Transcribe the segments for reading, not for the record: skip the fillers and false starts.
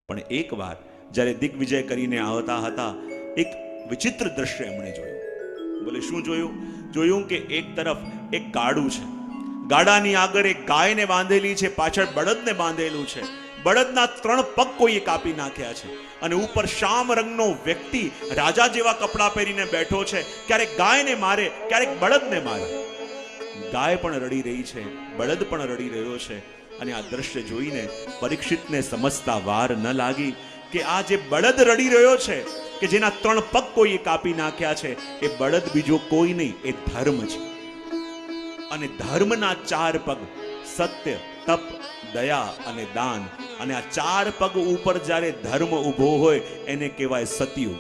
પણ એકવાર જ્યારે દિગ્વિજય કરીને આવતા હતા, એક વિચિત્ર દ્રશ્ય એમણે જોયું. બોલે શું જોયું? જોયું કે એક તરફ એક ગાડું છે, ગાડાની આગળ એક ગાયને બાંધેલી છે, પાછળ બળદને બાંધેલું છે. બળદના 3 પગ કોઈએ કાપી નાખ્યા છે અને ઉપર શામ રંગનો વ્યક્તિ રાજા જેવા કપડાં પહેરીને બેઠો છે. ક્યારેક ગાયને મારે, ક્યારેક બળદને મારે. ગાય પણ રડી રહી છે, બળદ પણ રડી રહ્યો છે. અને આ દ્રશ્ય જોઈને પરીક્ષિતને સમજતા વાર ન લાગી કે આ જે બળદ રડી રહ્યો છે, કે જેના 3 પગ કોઈએ કાપી નાખ્યા છે, એ બળદ બીજો કોઈ નહીં, એ ધર્મ છે. અને ધર્મના 4 પગ સત્ય, તપ, દયા અને દાન. અને આ 4 પગ ઉપર જ્યારે ધર્મ ઊભો હોય એને કહેવાય સતયુગ.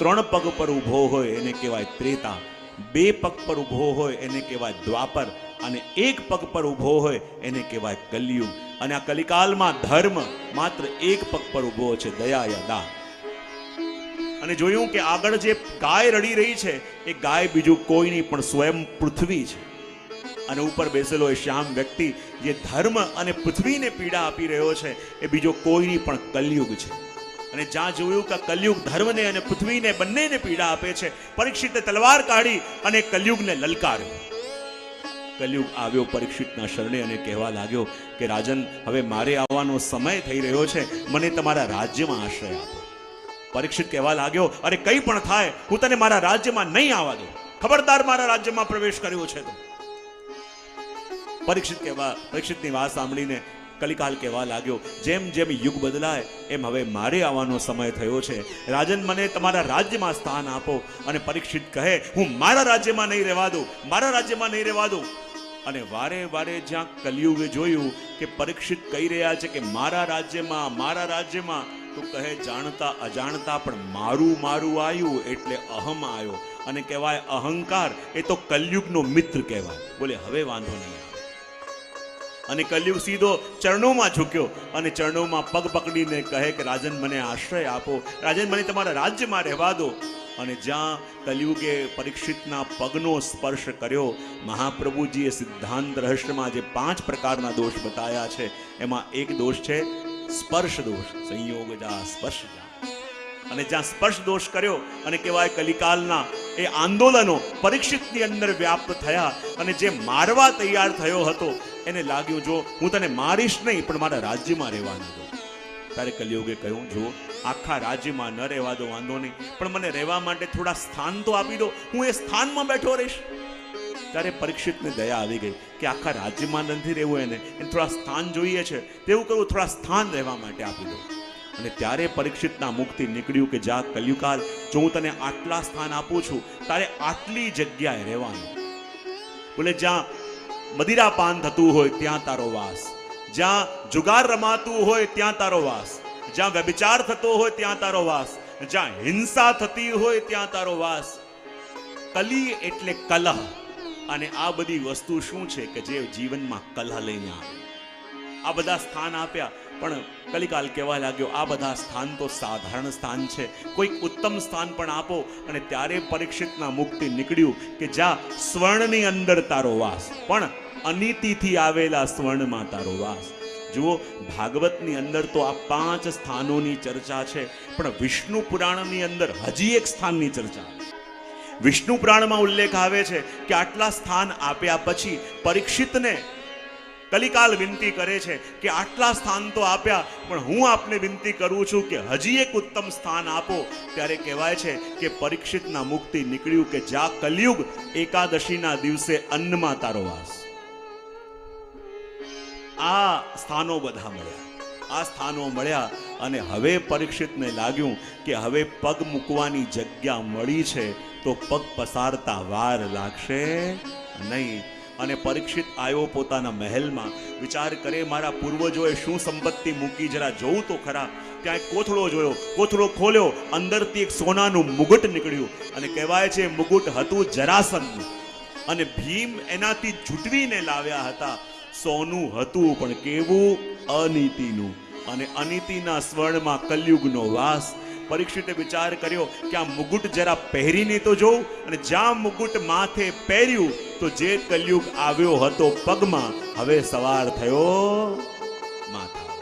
3 પગ પર ઊભો હોય એને કહેવાય ત્રેતા. 2 પગ પર ઊભો હોય એને કહેવાય દ્વાપર. અને 1 પગ પર ઊભો હોય એને કહેવાય કલયુગ. અને આ કલિકાલમાં ધર્મ માત્ર 1 પગ પર ઊભો છે, દયા યા દાન. અને જોયું કે આગળ જે ગાય રડી રહી છે એ ગાય બીજું કોઈ નહીં પણ સ્વયં પૃથ્વી છે. અને ઉપર બેસેલો એ શ્યામ વ્યક્તિ જે ધર્મ અને પૃથ્વીને પીડા આપી રહ્યો છે એ બીજો કોઈ નહીં પણ કલયુગ છે. અને જ્યાં જોયું કે કલયુગ ધર્મને અને પૃથ્વીને બંનેને પીડા આપે છે, પરીક્ષિતે તલવાર કાઢી અને કલયુગને લલકાર્યો. કલયુગ આવ્યો પરીક્ષિતના શરણે અને કહેવા લાગ્યો કે રાજન, હવે મારે આવવાનો સમય થઈ રહ્યો છે, મને તમારા રાજ્યમાં આશ્રય આપો. પરીક્ષિત કહેવા લાગ્યો, અરે કંઈ પણ થાય, હું તને મારા રાજ્યમાં નહીં આવવા દઉં. ખબરદાર મારા રાજ્યમાં પ્રવેશ કર્યો છે તો. પરીક્ષિતની વાત સાંભળીને કલિકાલ કહેવા લાગ્યો, જેમ જેમ યુગ બદલાય એમ હવે મારે આવવાનો સમય થયો છે. રાજન, મને તમારા રાજ્યમાં સ્થાન આપો. અને પરીક્ષિત કહે, હું મારા રાજ્યમાં નહીં રહેવા દઉં, મારા રાજ્યમાં નહીં રહેવા દઉં. અને વારે વારે જ્યાં કલયુગે જોયું કે પરીક્ષિત કહી રહ્યા છે કે મારા રાજ્યમાં, મારા રાજ્યમાં, તો કહે જાણતા અજાણતા પણ મારું મારું આવ્યું એટલે અહમ આવ્યો. અને કહેવાય અહંકાર એ તો કલયુગનો મિત્ર કહેવાય. બોલે હવે વાંધો નહીં આવે. અને કલયુગ સીધો ચરણોમાં ઝૂક્યો અને ચરણોમાં પગ પકડીને કહે કે રાજન, મને આશ્રય આપો, રાજન, મને તમારા રાજ્યમાં રહેવા દો. અને જ્યાં કલયુગે પરીક્ષિતના પગનો સ્પર્શ કર્યો, મહાપ્રભુજીએ સિદ્ધાંત રહસ્યમાં જે 5 પ્રકારના દોષ બતાવ્યા છે એમાં એક દોષ છે સ્પર્શ દોષ, સંયોગજા સ્પર્શજા. અને જ્યાં સ્પર્શ દોષ કર્યો અને કહેવાય કલિકાલના એ આંદોલનો પરીક્ષિતની અંદર વ્યાપ્ત થયા. અને જે મારવા તૈયાર થયો હતો એને લાગ્યું, જો હું તને મારીશ નહીં પણ મારા રાજ્યમાં રહેવાનું દો. ત્યારે કલયુગે કહ્યું, જો આખા રાજ્યમાં ન રહેવા દો વાંધો નહીં, પણ મને રહેવા માટે થોડા સ્થાન તો આપી દો, હું એ સ્થાનમાં બેઠો રહીશ. ત્યારે પરીક્ષિતને દયા આવી ગઈ કે આખા રાજ્યમાં નથી રહેવું, એને થોડા સ્થાન જોઈએ છે, તેવું કરું, થોડા સ્થાન રહેવા માટે આપી દો. અને ત્યારે પરીક્ષિતના મુખથી નીકળ્યું કે જા કલયુકાલ, જો હું તને આટલા સ્થાન આપું છું, તારે આટલી જગ્યાએ રહેવાનું. બોલે જ્યાં મદિરાપાન થતું હોય ત્યાં તારો વાસ, જ્યાં જુગાર રમાતું હોય ત્યાં તારો વાસ, જ્યાં વ્યભિચાર થતો હોય ત્યાં તારો વાસ, જ્યાં હિંસા થતી હોય ત્યાં તારો વાસ. કલી એટલે કલહ. અને આ બધી વસ્તુ શું છે કે જે જીવનમાં કલહ લઈને આવે. આ બધા સ્થાન આપ્યા, પણ કલિકાલ કહેવા લાગ્યો આ બધા સ્થાન તો સાધારણ સ્થાન છે, કોઈક ઉત્તમ સ્થાન પણ આપો. અને ત્યારે પરીક્ષિતના મુખથી નીકળ્યું કે જા સ્વર્ણની અંદર તારો વાસ, પણ અનિતિથી આવેલા સ્વર્ણમાં તારો વાસ. જુઓ, ભાગવતની અંદર તો આ 5 સ્થાનોની ચર્ચા છે, પણ વિષ્ણુ પુરાણની અંદર હજી એક સ્થાનની ચર્ચા છે. વિષ્ણુ પુરાણમાં ઉલ્લેખ આવે છે કે આટલા સ્થાન આપ્યા પછી પરીક્ષિતને કલિકાલ વિનંતી કરે છે કે આટલા સ્થાન તો આપ્યા, પણ હું આપને વિનંતી કરું છું કે હજી એક ઉત્તમ સ્થાન આપો. ત્યારે કહેવાય છે કે પરીક્ષિતના મુખથી નીકળ્યું કે જા કલયુગ, એકાદશીના દિવસે અન્નમાં તારો વાસ. આ સ્થાનો બધા મળ્યા, આ સ્થાનો મળ્યા. અને હવે પરીક્ષિતને લાગ્યું કે હવે પગ મૂકવાની જગ્યા મળી છે તો પગ પસારતા વાર લાગશે નહીં. અને પરીક્ષિત આવ્યો પોતાના મહેલમાં, વિચાર કરે મારા પૂર્વજોએ શું સંપત્તિ મૂકી, જરા જોઉં તો ખરા. ત્યાં એક કોથળો જોયો, કોથળો ખોલ્યો, અંદરથી એક સોનાનું મુગટ નીકળ્યું. અને કહેવાય છે મુગટ હતું જરાસંધનું, અને ભીમ એનાથી ઝૂંટવીને લાવ્યા હતા. સોનું હતું પણ કેવું? અનીતિનું. અને અનીતિના સ્વર્ણમાં કલયુગનો વાસ. પરીક્ષિતે વિચાર કર્યો કે આ મુગુટ જરા પહેરીને તો જોઉં. અને જ્યાં મુગુટ માથે પહેર્યું તો જે કલયુગ આવ્યો હતો પગમાં, હવે સવાર થયો માથા.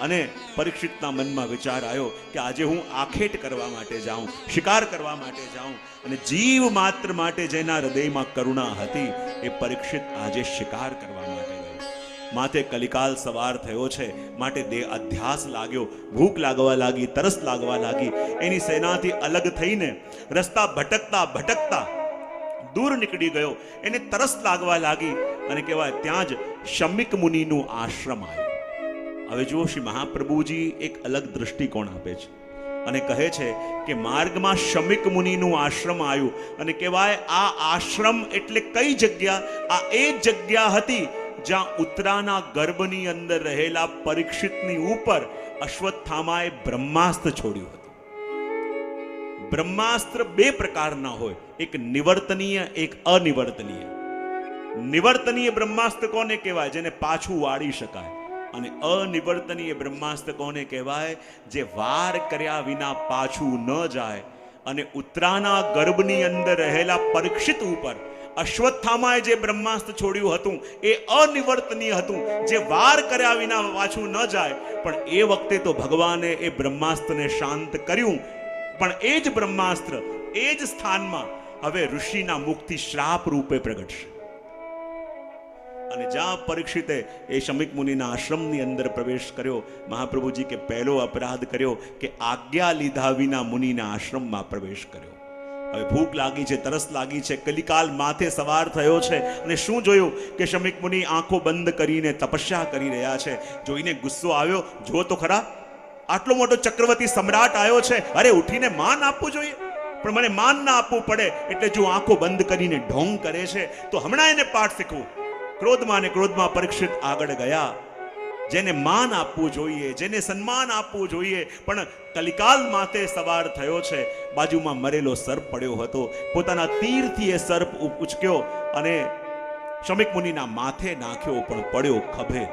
અને પરીક્ષિતના મનમાં વિચાર આવ્યો કે આજે હું આખેટ કરવા માટે જાઉં, શિકાર કરવા માટે જાઉં, અને જીવ માત્ર માટે જેના હૃદયમાં કરુણા હતી એ પરીક્ષિત આજે શિકાર કરવા માટે ગયો. માથે કલિકાલ સવાર થયો છે, માટે દેહ અધ્યાસ લાગ્યો, ભૂખ લાગવા લાગી, તરસ લાગવા લાગી. એની સેનાથી અલગ થઈને રસ્તા ભટકતા ભટકતા દૂર નીકળી ગયો. એને તરસ લાગવા લાગી અને કહેવાય ત્યાં જ શમિક મુનિનું આશ્રમ આવ્યું. હવે જુઓ, શ્રી મહાપ્રભુજી એક અલગ દ્રષ્ટિકોણ આપે છે અને કહે છે કે માર્ગમાં શમિક મુનિનું આશ્રમ આવ્યું અને કહેવાય આ આશ્રમ એટલે કઈ જગ્યા? આ એ જગ્યા હતી જ્યાં ઉત્તરાના ગર્ભની અંદર રહેલા પરીક્ષિતની ઉપર અશ્વત્થામાએ બ્રહ્માસ્ત્ર છોડ્યું હતું. બ્રહ્માસ્ત્ર બે પ્રકારના હોય, એક નિવર્તનીય, એક અનિવર્તનીય. નિવર્તનીય બ્રહ્માસ્ત્ર કોને કહેવાય? જેને પાછું વાળી શકાય. અને અનિવર્તનીય બ્રહ્માસ્ત્ર કોને કહેવાય? જે વાર કર્યા વિના પાછું ન જાય. અને ઉત્તરાના ગર્ભની અંદર રહેલા પરીક્ષિત ઉપર અશ્વત્થામાએ જે બ્રહ્માસ્ત્ર છોડ્યું હતું એ અનિવર્તનીય હતું, જે વાર કર્યા વિના પાછું ન જાય. પણ એ વખતે તો ભગવાને એ બ્રહ્માસ્ત્રને શાંત કર્યું, પણ એ જ બ્રહ્માસ્ત્ર એ જ સ્થાનમાં હવે ઋષિના મુખથી શ્રાપ રૂપે પ્રગટશે. અને જ્યાં પરીક્ષિતે એ શમિક મુનિના આશ્રમની અંદર પ્રવેશ કર્યો, મહાપ્રભુજી કે પહેલો અપરાધ કર્યો કે આજ્ઞા લીધા વિના મુનિના આશ્રમમાં પ્રવેશ કર્યો. હવે ભૂખ લાગી છે, તરસ લાગી છે, કલિકાલ માથે સવાર થયો છે અને શું જોયું કે શમિક મુનિ આંખો બંધ કરીને તપસ્યા કરી રહ્યા છે. જોઈને ગુસ્સો આવ્યો. જો તો ખરા, આટલો મોટો ચક્રવર્તી સમ્રાટ આવ્યો છે, અરે ઉઠીને માન આપવું જોઈએ, પણ મને માન ના આપવું પડે એટલે જો આંખો બંધ કરીને ઢોંગ કરે છે તો હમણાં એને પાઠ શીખવું. ક્રોધમાં ને ક્રોધમાં પરીક્ષિત આગળ ગયા. જેને માન આપવું જોઈએ, જેને સન્માન આપવું જોઈએ, પણ કલિકાલ માથે સવાર થયો છે. બાજુમાં મરેલો સર્પ પડ્યો હતો, પોતાના તીરથી એ સર્પ ઉચક્યો અને શમિક મુનિના માથે નાખ્યો, પણ પડ્યો ખભે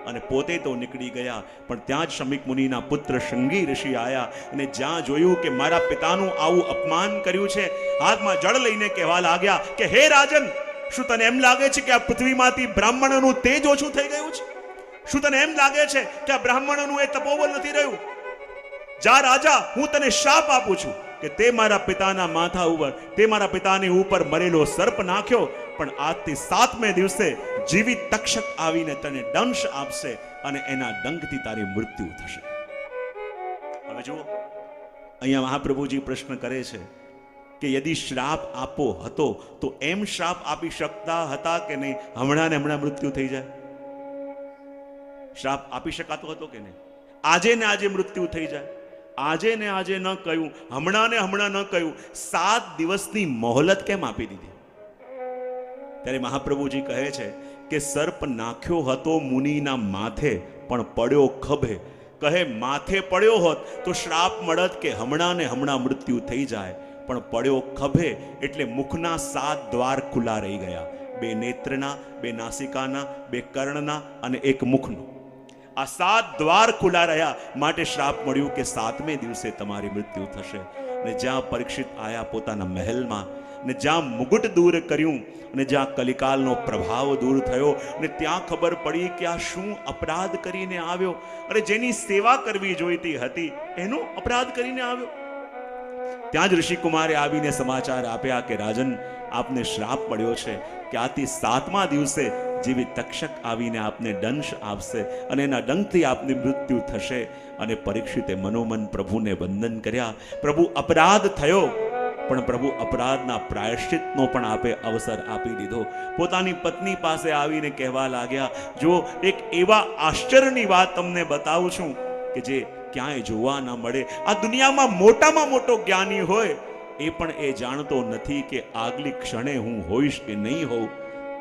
અને પોતે તો નીકળી ગયા. પણ ત્યાં જ શમિક મુનિના પુત્ર શૃંગી ઋષિ આયા અને જ્યાં જોયું કે મારા પિતાનું આવું અપમાન કર્યું છે, હાથમાં જળ લઈને કહેવા લાગ્યા કે હે રાજન, શું તને એમ લાગે છે કે આ પૃથ્વીમાંથી બ્રાહ્મણોનું તેજ ઓછું થઈ ગયું છે? શું તને એમ લાગે છે કે આ બ્રાહ્મણોનું એ તપોબળ નથી રહ્યું? જા રાજા, હું તને શાપ આપું છું કે તે મારા પિતાના માથા ઉપર, તે મારા પિતાની ઉપર મરેલો સર્પ નાખ્યો, પણ આજથી 7મે દિવસે જીવિત તક્ષક આવીને તને દંશ આપશે અને એના ડંખથી તારી મૃત્યુ થશે. હવે જુઓ, અહીંયા મહાપ્રભુજી પ્રશ્ન કરે છે કે યદિ શ્રાપ આપો હતો તો એમ શ્રાપ આપી શકતા હતા કે નહીં? હમણાં ને હમણાં મૃત્યુ થઈ જાય, શ્રાપ આપી શકાતો હતો કે નહીં? આજે ને આજે મૃત્યુ થઈ જાય, આજે ને આજે ન કહ્યું, હમણાં ને હમણાં ન કહ્યું, 7 દિવસની મોહલત કેમ આપી દીધી? ત્યારે મહાપ્રભુજી કહે છે કે સર્પ નાખ્યો હતો મુનિના માથે, પણ પડ્યો ખભે. કહે માથે પડ્યો હોત તો શ્રાપ મળત કે હમણાં ને હમણાં મૃત્યુ થઈ જાય, પણ પડ્યો ખભે એટલે મુખના 7 દ્વાર ખુલ્લા રહી ગયા. 2 નેત્રના, 2 નાસિકાના, 2 કર્ણના અને 1 મુખનું. આ 7 દ્વાર ખુલ્લા રહ્યા, માટે શ્રાપ મળ્યું કે 7મે દિવસે તમારી મૃત્યુ થશે. અને જ્યાં પરીક્ષિત આયા પોતાના મહેલમાં, ને જ્યાં મુગુટ દૂર કર્યું અને જ્યાં કલિકાલનો પ્રભાવ દૂર થયો, અને ત્યાં ખબર પડી કે આ શું અપરાધ કરીને આવ્યો, અને જેની સેવા કરવી જોઈતી હતી એનો અપરાધ કરીને આવ્યો. ત્યાં જ ઋષિકુમારે આવીને સમાચાર આપ્યા કે રાજન, આપને શ્રાપ પડ્યો છે કે આથી 7મા દિવસે જેવી તક્ષક આવીને આપને દંશ આપશે અને એના દંશથી આપની મૃત્યુ થશે. અને પરીક્ષિતે મનોમન પ્રભુને વંદન કર્યા. પ્રભુ, અપરાધ થયો, પણ પ્રભુ અપરાધના પ્રાયશ્ચિતનો પણ આપે અવસર આપી દીધો. પોતાની પત્ની પાસે આવીને કહેવા લાગ્યા, જો એક એવા આશ્ચર્યની વાત તમને બતાવું છું કે જે ક્યાંય જોવા ન મળે. આ દુનિયામાં મોટામાં મોટો જ્ઞાની હોય એ પણ એ જાણતો નથી કે આગલી ક્ષણે હું હોઈશ કે નહીં હોઉં.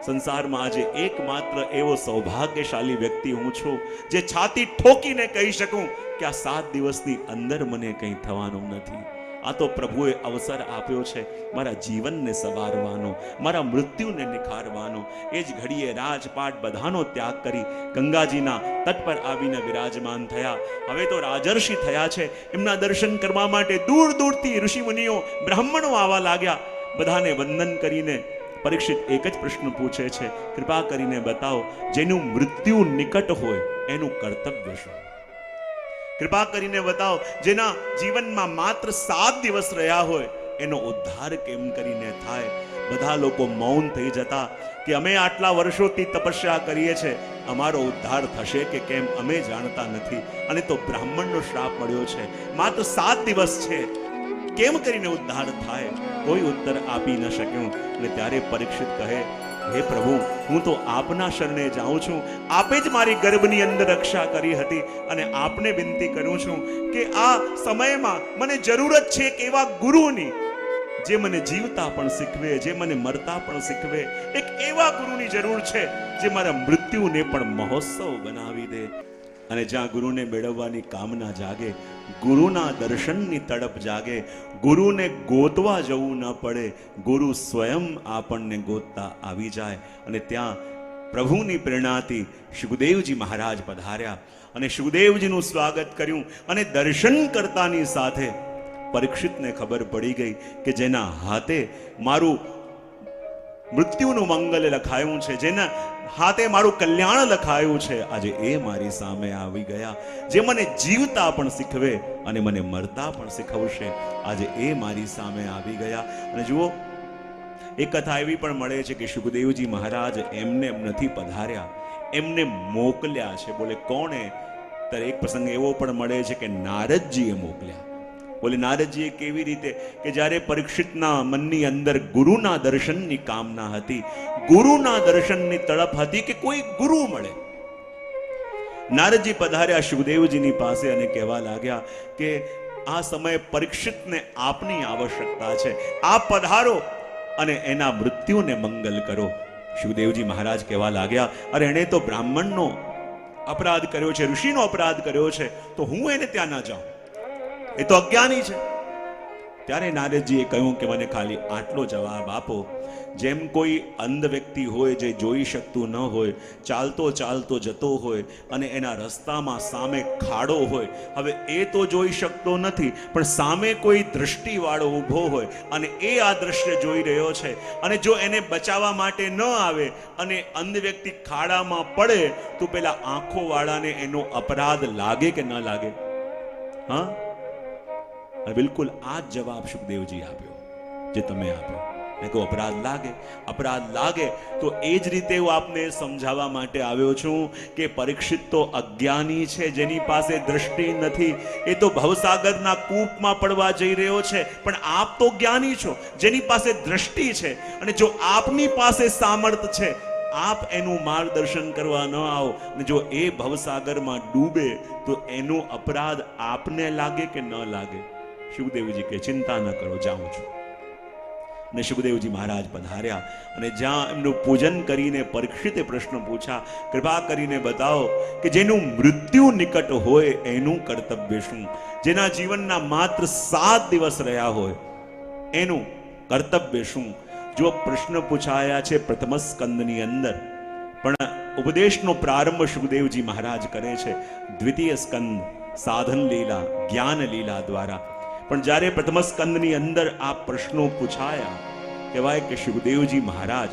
સંસારમાં આજે એકમાત્ર એવો સૌભાગ્યશાળી વ્યક્તિ હું છું જે છાતી ઠોકીને કહી શકું કે આ 7 દિવસની અંદર મને કંઈ થવાનું નથી. આ તો પ્રભુએ અવસર આપ્યો છે મારા જીવનને સવારવાનો, મારા મૃત્યુને નિખારવાનો. એ જ ઘડીએ રાજપાટ બધાનો ત્યાગ કરી ગંગાજીના તટ પર આવીને વિરાજમાન થયા. હવે તો રાજર્ષિ થયા છે, એમના દર્શન કરવા માટે દૂર દૂરથી ઋષિમુનિઓ, બ્રાહ્મણો આવવા લાગ્યા. બધાને વંદન કરીને પરીક્ષિત એક જ પ્રશ્ન પૂછે છે, કૃપા કરીને બતાવો, જેનું મૃત્યુ નિકટ હોય એનું કર્તવ્ય શું? કૃપા કરીને બતાવો, જેના જીવનમાં માત્ર 7 દિવસ રહ્યા હોય એનો ઉદ્ધાર કેમ કરીને થાય? બધા લોકો મૌન થઈ જતા કે અમે આટલા વર્ષોથી તપસ્યા કરીએ છીએ, અમારો ઉદ્ધાર થશે કે કેમ અમે જાણતા નથી, અને તો બ્રાહ્મણનો શ્રાપ મળ્યો છે, માત્ર 7 દિવસ છે, કેમ કરીને ઉદ્ધાર થાય? કોઈ ઉત્તર આપી ન શક્યું. અને ત્યારે પરીક્ષિત કહે, હે પ્રભુ, હું તો આપના શરણે જાઉં છું, આપે જ મારી ગર્ભની અંદર રક્ષા કરી હતી, અને આપને વિનંતી કરું છું કે આ સમયમાં મને જરૂરત છે કે એવા ગુરુની જે મને જીવતા પણ શીખવે, જે મને મરતા પણ શીખવે. એક એવા ગુરુની જરૂર છે જે મારા મૃત્યુને પણ મહોત્સવ બનાવી દે. અને જ્યાં ગુરુને મેળવવાની કામના જાગે, ગુરુના દર્શનની તડપ જાગે, ગુરુને ગોતવા જવું ન પડે, ગુરુ સ્વયં આપણને ગોતતા આવી જાય. અને ત્યાં પ્રભુની પ્રેરણાથી સુખદેવજી મહારાજ પધાર્યા અને સુખદેવજીનું સ્વાગત કર્યું. અને દર્શન કરતાની સાથે પરીક્ષિતને ખબર પડી ગઈ કે જેના હાથે મારું મૃત્યુનું મંગલ લખાયું છે, જેના હાથે મારું કલ્યાણ લખાયું છે, આજે એ મારી સામે આવી ગયા. જે મને જીવતા પણ શીખવે અને મને મરતા પણ શીખવશે, આજે એ મારી સામે આવી ગયા. અને જુઓ, એક કથા એવી પણ મળે છે કે સુખદેવજી મહારાજ એમને એમ નથી પધાર્યા, એમને મોકલ્યા છે. બોલે કોણે? ત્યારે એક પ્રસંગ એવો પણ મળે છે કે નારદજીએ મોકલ્યા. બોલે નારદજીએ કેવી રીતે? કે જ્યારે પરીક્ષિતના મનની અંદર ગુરુના દર્શનની કામના હતી, ગુરુના દર્શનની તડપ હતી કે કોઈ ગુરુ મળે, નારદજી પધાર્યા સુખદેવજીની પાસે અને કહેવા લાગ્યા કે આ સમયે પરીક્ષિતને આપની આવશ્યકતા છે, આપ પધારો અને એના મૃત્યુને મંગલ કરો. સુખદેવજી મહારાજ કહેવા લાગ્યા, અરે એણે તો બ્રાહ્મણનો અપરાધ કર્યો છે, ઋષિનો અપરાધ કર્યો છે, તો હું એને ત્યાં ના જાઉં, એ તો અજ્ઞાની છે. ત્યારે નારદજીએ કહ્યું કે મને ખાલી આટલો જવાબ આપો. જેમ કોઈ અંધ વ્યક્તિ હોય જે જોઈ શકતું ન હોય, ચાલતો ચાલતો જતો હોય અને એના રસ્તામાં સામે ખાડો હોય, હવે એ તો જોઈ શકતો નથી, પણ સામે કોઈ દ્રષ્ટિવાળો ઊભો હોય અને એ આ દ્રશ્ય જોઈ રહ્યો છે, અને જો એને બચાવવા માટે ન આવે અને અંધ વ્યક્તિ ખાડામાં પડે તો પેલા આંખોવાળાને એનો અપરાધ લાગે કે ન લાગે? હા, બિલકુલ આ જ જવાબ સુખદેવજી આપ્યો જે તમે આપ્યો. મેં કહું અપરાધ લાગે, અપરાધ લાગે તો એ જ રીતે હું આપને સમજાવવા માટે આવ્યો છું કે પરીક્ષિત તો અજ્ઞાની છે, જેની પાસે દ્રષ્ટિ નથી, એ તો ભવસાગરના કૂપમાં પડવા જઈ રહ્યો છે. પણ આપ તો જ્ઞાની છો, જેની પાસે દ્રષ્ટિ છે, અને જો આપની પાસે સામર્થ્ય છે, આપ એનું માર્ગદર્શન કરવા ન આવો અને જો એ ભવસાગરમાં ડૂબે તો એનો અપરાધ આપને લાગે કે ન લાગે? સુખદેવજી કે ચિંતા ન કરો, જાઉં છું. અને સુખદેવજી મહારાજ પધાર્યા અને જ્યાં એમનું પૂજન કરીને પરીક્ષિતે પ્રશ્ન પૂછ્યા, કૃપા કરીને બતાવો કે જેનું મૃત્યુ નિકટ હોય એનું કર્તવ્ય શું? જેના જીવનના માત્ર 7 દિવસ રહ્યા હોય એનું કર્તવ્ય શું? જો પ્રશ્ન પૂછાયા છે પ્રથમ સ્કંદની અંદર, પણ ઉપદેશનો પ્રારંભ સુખદેવજી મહારાજ કરે છે દ્વિતીય સ્કંદ સાધન લીલા, જ્ઞાન લીલા દ્વારા. પણ જ્યારે પ્રથમ સ્કંદની અંદર આ પ્રશ્નો પૂછાયા, કહેવાય કે સુખદેવજી મહારાજ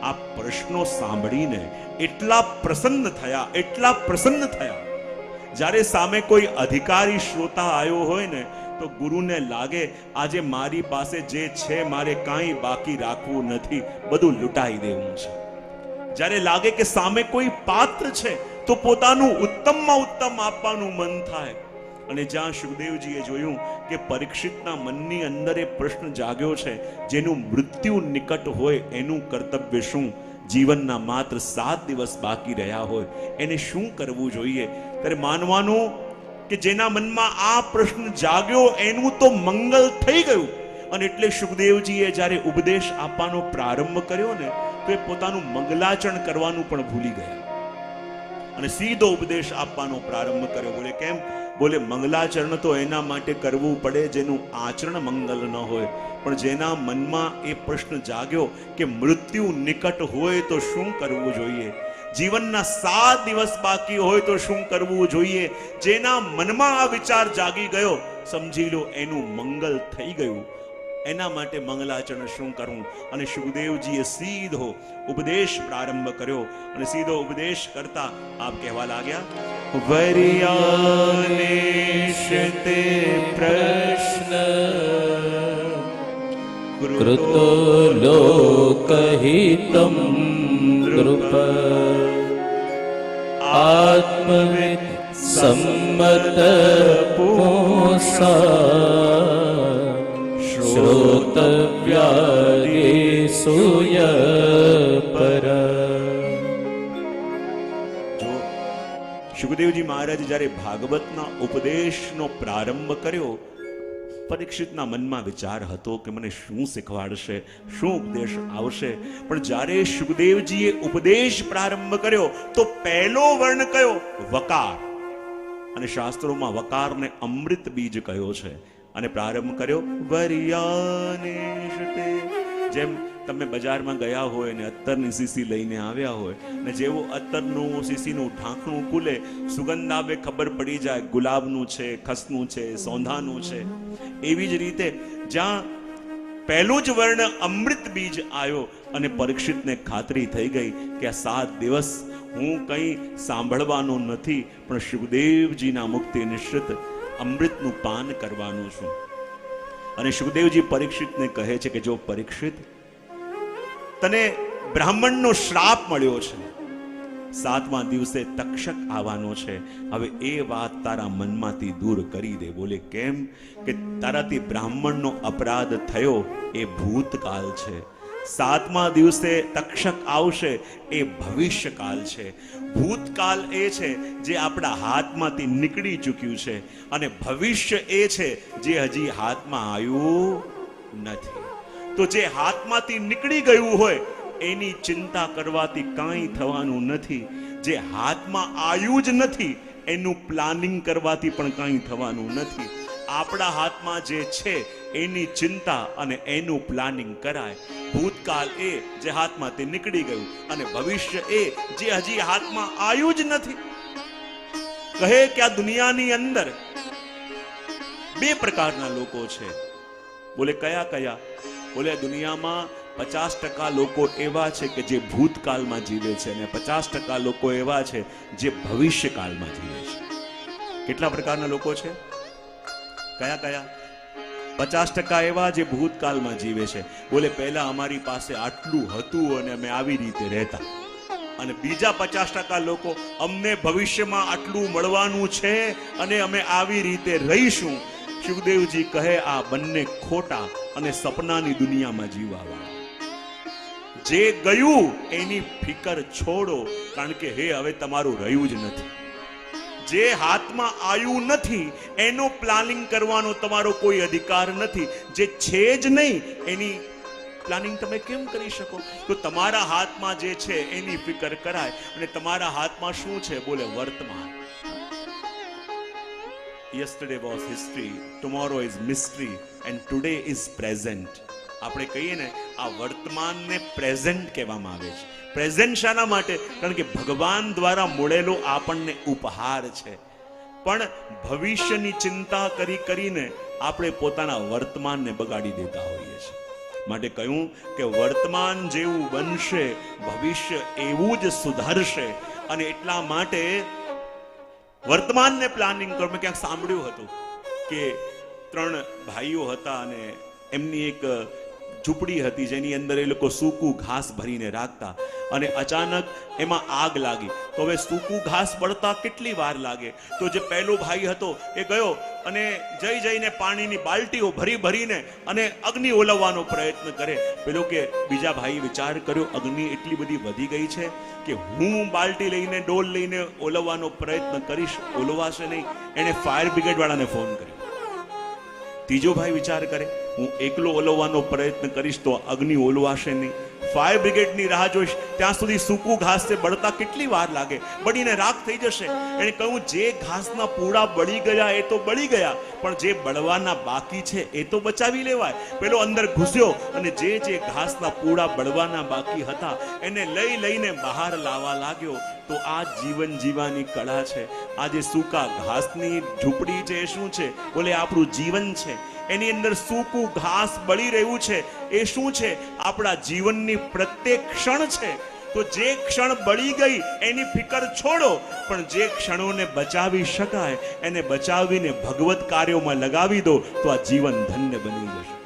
આ પ્રશ્નો સાંભળીને એટલા પ્રસન્ન થયા, એટલા પ્રસન્ન થયા. જ્યારે સામે કોઈ અધિકારી શ્રોતા આવ્યો હોય ને તો ગુરુને લાગે આજે મારી પાસે જે છે મારે કાંઈ બાકી રાખવું નથી, બધું લૂંટાઈ દેવું છે. જ્યારે લાગે કે સામે કોઈ પાત્ર છે તો પોતાનું ઉત્તમમાં ઉત્તમ આપવાનું મન થાય. અને જ્યાં સુખદેવજીએ જોયું કે પરીક્ષિતના મનની અંદર એ પ્રશ્ન જાગ્યો છે, જેનું મૃત્યુ નિકટ હોય એનું કર્તવ્ય શું? જીવનના માત્ર 7 દિવસ બાકી રહ્યા હોય એને શું કરવું જોઈએ? ત્યારે માનવાનું કે જેના મનમાં આ પ્રશ્ન જાગ્યો એનું તો મંગલ થઈ ગયું. અને એટલે સુખદેવજીએ જ્યારે ઉપદેશ આપવાનો પ્રારંભ કર્યો ને તો એ પોતાનું મંગલાચરણ કરવાનું પણ ભૂલી ગયા અને સીધો ઉપદેશ આપવાનો પ્રારંભ કર્યો. બોલે કેમ? બોલે મંગલાચરણ તો એના માટે કરવું પડે જેનું આચરણ મંગલ ન હોય, પણ જેના મનમાં એ પ્રશ્ન જાગ્યો કે મૃત્યુ નિકટ હોય તો શું કરવું જોઈએ, જીવનના 7 દિવસ બાકી હોય તો શું કરવું જોઈએ, જેના મનમાં આ વિચાર જાગી ગયો, સમજી લો એનું મંગલ થઈ ગયું. એના માટે મંગલાચરણ શું કરવું? અને સુખદેવજીએ સીધો ઉપદેશ પ્રારંભ કર્યો અને સીધો ઉપદેશ કરતા આપ કહેવા લાગ્યા, વરિયાનેશતે પ્રશ્ન કૃતો લોકહિતમ નૃપ આત્મવિદ સંમત પુંસા શ્રોતવ્યાદેશુય પર. જો સુખદેવજી મહારાજ જ્યારે ભાગવતના ઉપદેશનો પ્રારંભ કર્યો, પરીક્ષિતના મનમાં વિચાર હતો કે મને શું શીખવાડશે, શું ઉપદેશ આવશે. પણ જ્યારે સુખદેવજીએ ઉપદેશ પ્રારંભ કર્યો તો પહેલો વર્ણ કયો? વકાર. અને શાસ્ત્રોમાં વકારને અમૃત બીજ કયો છે. અને પ્રારંભ કર્યો વરિયાનેશતે. જેમ તમે બજારમાં ગયા હોય અને અત્તરની શીશી લઈને આવ્યા હોય ને જેવો અત્તરનું શીશીનું ઢાંકણું ખુલે, સુગંધ આવે, ખબર પડી જાય ગુલાબનું છે, ખસનું છે, સોંધાનું છે. એવી જ રીતે જ્યાં પહેલું જ વર્ણ અમૃત બીજ આવ્યો અને પરીક્ષિતને ખાતરી થઈ ગઈ કે આ 7 દિવસ હું કંઈ સાંભળવાનો નથી, પણ સુખદેવજીના મુક્તિ નિશ્ચિત અમૃતનું પાન કરવાનું છું. અને સુખદેવજી પરીક્ષિતને કહે છે કે જો પરીક્ષિત, તને બ્રાહ્મણનો શ્રાપ મળ્યો છે, 7મા દિવસે તક્ષક આવવાનો છે. હવે એ વાત તારા મનમાંથી દૂર કરી દે. બોલે કેમ? કે તારાથી બ્રાહ્મણનો અપરાધ થયો એ ભૂતકાળ છે. 7મા દિવસે તક્ષક આવશે એ ભવિષ્યકાળ છે. ભૂતકાળ એ છે જે આપણા હાથમાંથી નીકળી ચૂક્યું છે અને ભવિષ્ય એ છે જે હજી હાથમાં આવ્યું નથી. તો જે હાથમાંથી નીકળી ગયું હોય એની ચિંતા કરવાથી કાંઈ થવાનું નથી. જે હાથમાં આવ્યું જ નથી એનું પ્લાનિંગ કરવાથી પણ કાંઈ થવાનું નથી. આપણા હાથમાં જે છે એની ચિંતા અને એનું પ્લાનિંગ કરાય. ભૂતકાળ એ જે હાથમાંથી નીકળી ગયું અને ભવિષ્ય એ જે હજી હાથમાં આવ્યું જ નથી. કહે કે આ દુનિયાની અંદર 2 પ્રકારના લોકો છે. બોલે કયા કયા? બોલે દુનિયામાં 50% લોકો એવા છે કે જે ભૂતકાળમાં જીવે છે અને 50% લોકો એવા છે જે ભવિષ્યકાળમાં જીવે છે. કેટલા પ્રકારના લોકો છે? કયા કયા? 50% એવા જે ભૂતકાળમાં જીવે છે. બોલે પહેલા અમારી પાસે આટલું હતું અને અમે આવી રીતે રહેતા. અને બીજા 50% લોકો અમને ભવિષ્યમાં આટલું મળવાનું છે અને અમે આવી રીતે રહીશું. સુખદેવજી કહે આ બંને ખોટા અને સપનાની દુનિયામાં જીવવાવાળા. જે ગયું એની ફિકર છોડો, કારણ કે હે હવે તમારું રહ્યું જ નથી. જે હાથમાં આવ્યું નથી એનો પ્લાનિંગ કરવાનો તમારો કોઈ અધિકાર નથી. જે છે જ નહીં એની પ્લાનિંગ તમે કેમ કરી શકો? તો તમારા હાથમાં જે છે એની ફિકર કરાય. અને તમારા હાથમાં શું છે? બોલે વર્તમાન. Yesterday was history, tomorrow is mystery and today is present. આપણે કહીએ ને આ વર્તમાનને પ્રેઝન્ટ કહેવામાં આવે છે. પ્રેઝન્ટ શાના માટે? કારણ કે ભગવાન દ્વારા મળેલો આપણને ઉપહાર છે. પણ ભવિષ્યની ચિંતા કરીને આપણે પોતાના વર્તમાનને બગાડી દેતા હોઈએ છીએ. માટે કહ્યું કે વર્તમાન જેવું બનશે ભવિષ્ય એવું જ સુધરશે. અને એટલા માટે વર્તમાનને પ્લાનિંગ કરો. મેં ક્યાંક સાંભળ્યું હતું કે 3 ભાઈઓ હતા અને એમની એક ઝૂંપડી હતી જેની અંદર એ લોકો સૂકું ઘાસ ભરીને રાખતા અને અચાનક એમાં આગ લાગી. તો હવે સૂકું ઘાસ બળતા કેટલી વાર લાગે? તો જે પહેલો ભાઈ હતો એ ગયો અને જઈને પાણીની બાલટીઓ ભરીને અને અગ્નિ ઓલવવાનો પ્રયત્ન કરે. પેલો કે બીજા ભાઈ વિચાર કર્યો અગ્નિ એટલી બધી વધી ગઈ છે કે હું બાલટી લઈને ડોલ લઈને ઓલવવાનો પ્રયત્ન કરીશ, ઓલવાશે નહીં. એણે ફાયર બ્રિગેડ વાળાને ફોન કર્યો. ત્રીજો ભાઈ વિચાર કરે હું એકલો ઓલવવાનો પ્રયત્ન કરીશ તો અગ્નિ ઓલવાશે નહીં, ફાયર બ્રિગેડની રાહ જોઈશ. ત્યાં સુધી સૂકું ઘાસ છે બળતા કેટલી વાર લાગે, બળીને રાખ થઈ જશે. એને કહ્યું જે ઘાસના પૂડા બળી ગયા એ તો બળી ગયા, પણ જે બળવાના બાકી છે એ તો બચાવી લેવાય. પેલો અંદર ઘૂસ્યો અને જે ઘાસના પૂડા બળવાના બાકી હતા એને લઈને બહાર લાવવા લાગ્યો. તો આ જીવન જીવવાની કળા છે. આ જે સૂકા ઘાસની ઝૂંપડી છે એ શું છે? બોલે આપણું જીવન છે. એની અંદર સૂકું ઘાસ બળી રહ્યું છે એ શું છે? આપણા જીવનની પ્રત્યેક ક્ષણ છે. તો જે ક્ષણ બળી ગઈ એની ફિકર છોડો, પણ જે ક્ષણોને બચાવી શકાય એને બચાવીને ભગવત કાર્યોમાં લગાવી દો, તો આ જીવન ધન્ય બની જશે.